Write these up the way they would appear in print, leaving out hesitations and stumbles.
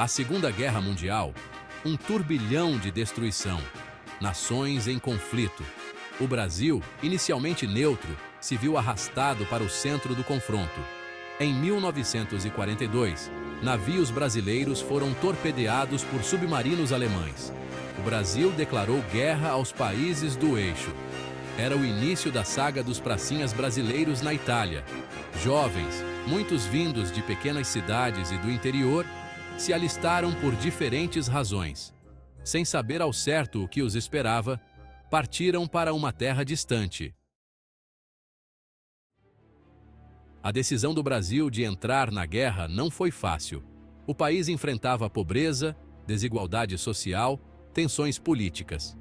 A Segunda Guerra Mundial, um turbilhão de destruição, nações em conflito. O Brasil, inicialmente neutro, se viu arrastado para o centro do confronto. Em 1942, navios brasileiros foram torpedeados por submarinos alemães. O Brasil declarou guerra aos países do eixo. Era o início da saga dos pracinhas brasileiros na Itália. Jovens, muitos vindos de pequenas cidades e do interior, se alistaram por diferentes razões. Sem saber ao certo o que os esperava, partiram para uma terra distante. A decisão do Brasil de entrar na guerra não foi fácil. O país enfrentava pobreza, desigualdade social, tensões políticas.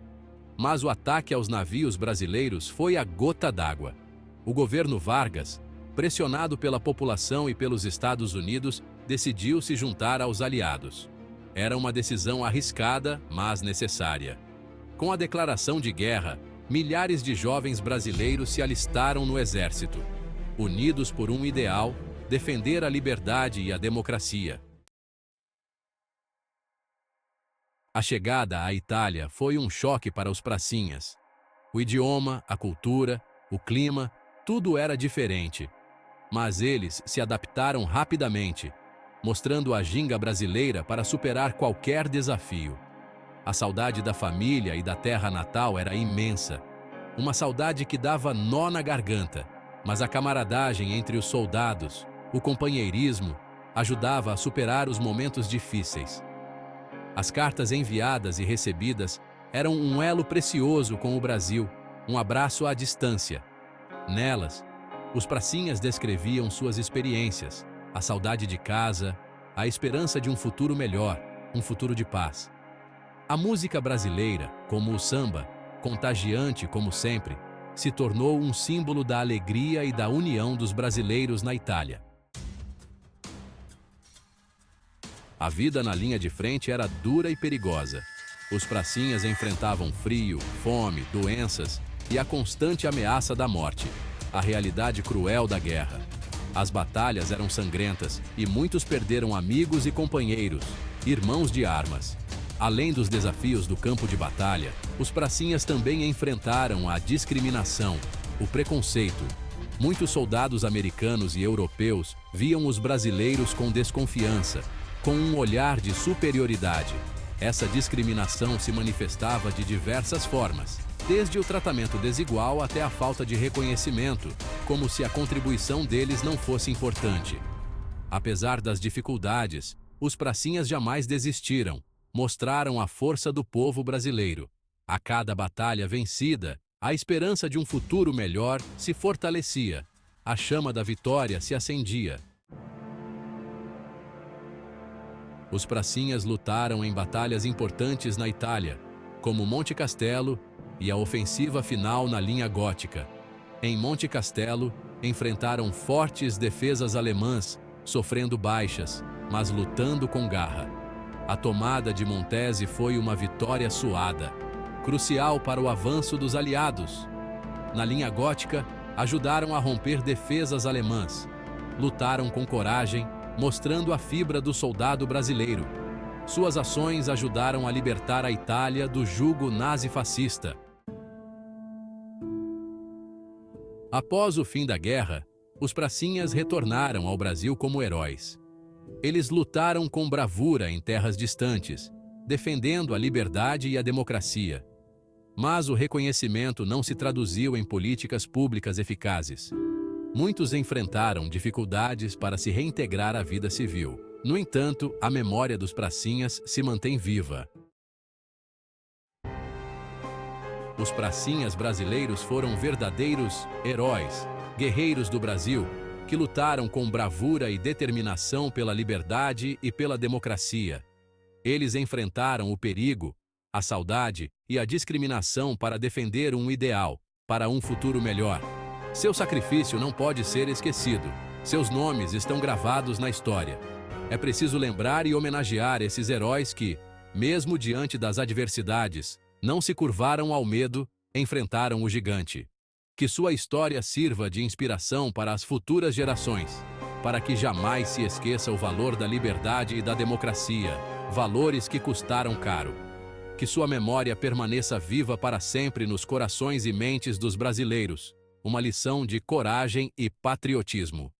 Mas o ataque aos navios brasileiros foi a gota d'água. O governo Vargas, pressionado pela população e pelos Estados Unidos, decidiu se juntar aos aliados. Era uma decisão arriscada, mas necessária. Com a declaração de guerra, milhares de jovens brasileiros se alistaram no exército, unidos por um ideal: defender a liberdade e a democracia. A chegada à Itália foi um choque para os pracinhas. O idioma, a cultura, o clima, tudo era diferente. Mas eles se adaptaram rapidamente, mostrando a ginga brasileira para superar qualquer desafio. A saudade da família e da terra natal era imensa. Uma saudade que dava nó na garganta, mas a camaradagem entre os soldados, o companheirismo, ajudava a superar os momentos difíceis. As cartas enviadas e recebidas eram um elo precioso com o Brasil, um abraço à distância. Nelas, os pracinhas descreviam suas experiências, a saudade de casa, a esperança de um futuro melhor, um futuro de paz. A música brasileira, como o samba, contagiante como sempre, se tornou um símbolo da alegria e da união dos brasileiros na Itália. A vida na linha de frente era dura e perigosa. Os pracinhas enfrentavam frio, fome, doenças e a constante ameaça da morte, a realidade cruel da guerra. As batalhas eram sangrentas e muitos perderam amigos e companheiros, irmãos de armas. Além dos desafios do campo de batalha, os pracinhas também enfrentaram a discriminação, o preconceito. Muitos soldados americanos e europeus viam os brasileiros com desconfiança, com um olhar de superioridade. Essa discriminação se manifestava de diversas formas, desde o tratamento desigual até a falta de reconhecimento, como se a contribuição deles não fosse importante. Apesar das dificuldades, os pracinhas jamais desistiram, mostraram a força do povo brasileiro. A cada batalha vencida, a esperança de um futuro melhor se fortalecia, a chama da vitória se acendia. Os pracinhas lutaram em batalhas importantes na Itália, como Monte Castelo e a ofensiva final na linha gótica. Em Monte Castelo, enfrentaram fortes defesas alemãs, sofrendo baixas, mas lutando com garra. A tomada de Montese foi uma vitória suada, crucial para o avanço dos aliados. Na linha gótica, ajudaram a romper defesas alemãs. Lutaram com coragem, mostrando a fibra do soldado brasileiro. Suas ações ajudaram a libertar a Itália do jugo nazi-fascista. Após o fim da guerra, os pracinhas retornaram ao Brasil como heróis. Eles lutaram com bravura em terras distantes, defendendo a liberdade e a democracia. Mas o reconhecimento não se traduziu em políticas públicas eficazes. Muitos enfrentaram dificuldades para se reintegrar à vida civil. No entanto, a memória dos pracinhas se mantém viva. Os pracinhas brasileiros foram verdadeiros heróis, guerreiros do Brasil, que lutaram com bravura e determinação pela liberdade e pela democracia. Eles enfrentaram o perigo, a saudade e a discriminação para defender um ideal, para um futuro melhor. Seu sacrifício não pode ser esquecido. Seus nomes estão gravados na história. É preciso lembrar e homenagear esses heróis que, mesmo diante das adversidades, não se curvaram ao medo, enfrentaram o gigante. Que sua história sirva de inspiração para as futuras gerações. para que jamais se esqueça o valor da liberdade e da democracia, valores que custaram caro. Que sua memória permaneça viva para sempre nos corações e mentes dos brasileiros, uma lição de coragem e patriotismo.